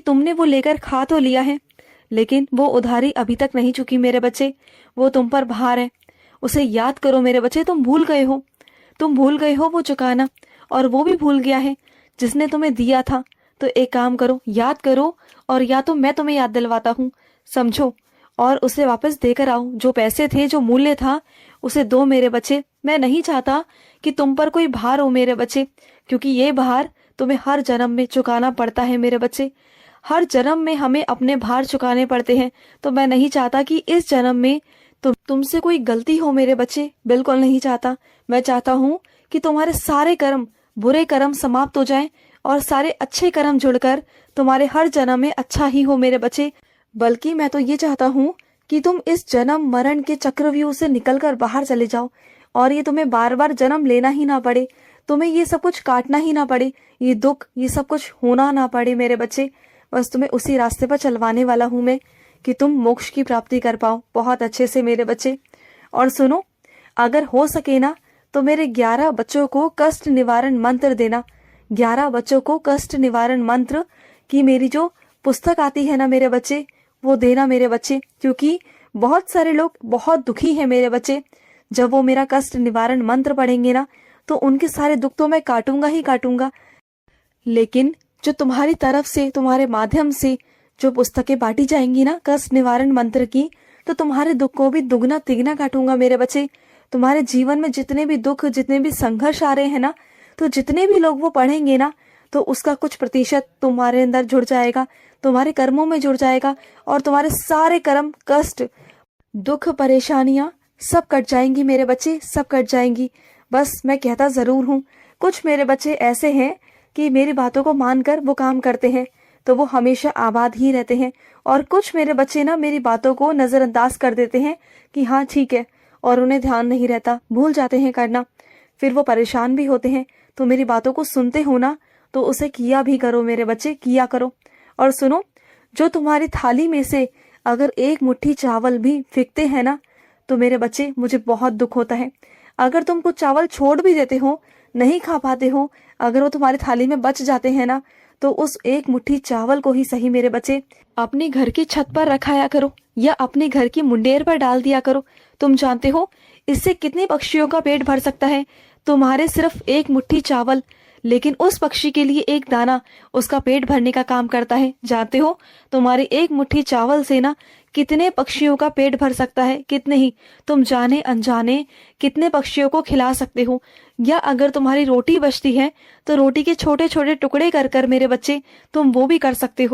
तुमने वो लेकर खा तो लिया है, लेकिन वो उधारी अभी तक नहीं चुकी मेरे बच्चे। वो तुम पर भार है। उसे याद करो मेरे बच्चे। तुम भूल गए हो, तुम भूल गए हो वो चुकाना, और वो भी भूल गया है जिसने तुम्हें दिया था। तो एक काम करो, याद करो, और या तो मैं तुम्हें याद दिलवाता हूँ, समझो, और उसे वापस देकर आओ। जो पैसे थे, जो मूल्य था, उसे दो मेरे बच्चे। मैं नहीं चाहता कि तुम पर कोई भार हो मेरे बच्चे, क्योंकि ये भार तुम्हें हर जन्म में चुकाना पड़ता है मेरे बच्चे। हर जन्म में हमें अपने भार चुकाने पड़ते हैं। तो मैं नहीं चाहता कि इस जन्म में तुमसे कोई गलती हो मेरे बच्चे, बिल्कुल नहीं चाहता। मैं चाहता हूँ कि तुम्हारे सारे कर्म, बुरे कर्म समाप्त हो जाएं और सारे अच्छे कर्म जुड़कर तुम्हारे हर जन्म में अच्छा ही हो मेरे बच्चे। बल्कि मैं तो ये चाहता हूँ कि तुम इस जन्म मरण के चक्रव्यूह से निकलकर बाहर चले जाओ, और ये तुम्हें बार बार जन्म लेना ही ना पड़े, तुम्हें ये सब कुछ काटना ही ना पड़े, ये दुख, ये सब कुछ होना ना पड़े मेरे बच्चे। बस तुम्हें उसी रास्ते पर चलवाने वाला हूं मैं, कि तुम मोक्ष की प्राप्ति कर पाओ बहुत अच्छे से मेरे बच्चे। और सुनो, अगर हो सके ना तो मेरे 11 बच्चों को कष्ट निवारण मंत्र देना। 11 बच्चों को कष्ट निवारण मंत्र की मेरी जो पुस्तक आती है ना मेरे बच्चे, वो देना मेरे बच्चे, क्योंकि बहुत सारे लोग बहुत दुखी हैं मेरे बच्चे। जब वो मेरा कष्ट निवारण मंत्र पढ़ेंगे ना, तो उनके सारे दुख तो मैं काटूंगा ही काटूंगा, लेकिन जो तुम्हारी तरफ से, तुम्हारे माध्यम से जो पुस्तकें बांटी जाएंगी ना कष्ट निवारण मंत्र की, तो तुम्हारे दुख को भी दुगना तिगना काटूंगा मेरे बच्चे। तुम्हारे जीवन में जितने भी दुख, जितने भी संघर्ष आ रहे हैं ना, तो जितने भी लोग वो पढ़ेंगे ना, तो उसका कुछ प्रतिशत तुम्हारे अंदर जुड़ जाएगा, तुम्हारे कर्मों में जुड़ जाएगा, और तुम्हारे सारे कर्म, कष्ट, दुख, परेशानियां सब कट जाएंगी मेरे बच्चे, सब कट जाएंगी। बस मैं कहता जरूर हूँ, कुछ मेरे बच्चे ऐसे हैं कि मेरी बातों को मानकर वो काम करते हैं, तो वो हमेशा आबाद ही रहते हैं। और कुछ मेरे बच्चे ना मेरी बातों को नजरअंदाज कर देते हैं कि हाँ ठीक है, और उन्हें ध्यान नहीं रहता, भूल जाते हैं करना, फिर वो परेशान भी होते हैं। तो मेरी बातों को सुनते हो ना, तो उसे किया भी करो मेरे बच्चे, किया करो। और सुनो, जो तुम्हारी थाली में से अगर एक मुट्ठी चावल भी फेंकते हैं ना, तो मेरे बच्चे मुझे बहुत दुख होता है। अगर तुम कुछ चावल छोड़ भी देते हो, नहीं खा पाते हो, अगर वो तुम्हारी थाली में बच जाते हैं ना, तो उस एक मुट्ठी चावल को ही सही मेरे बच्चे अपने घर की छत पर रखाया करो, या अपने घर की मुंडेर पर डाल दिया करो। तुम जानते हो इससे कितने पक्षियों का पेट भर सकता है? तुम्हारे सिर्फ एक मुट्ठी चावल, लेकिन उस पक्षी के लिए एक दाना उसका पेट भरने का काम करता है। जानते हो तुम्हारी एक मुट्ठी चावल से ना कितने पक्षियों का पेट भर सकता है? कितने ही, तुम जाने अनजाने कितने पक्षियों को खिला सकते हो। या अगर तुम्हारी रोटी बचती है, तो रोटी के छोटे छोटे टुकड़े कर कर मेरे बच्चे तुम वो भी कर सकते हो।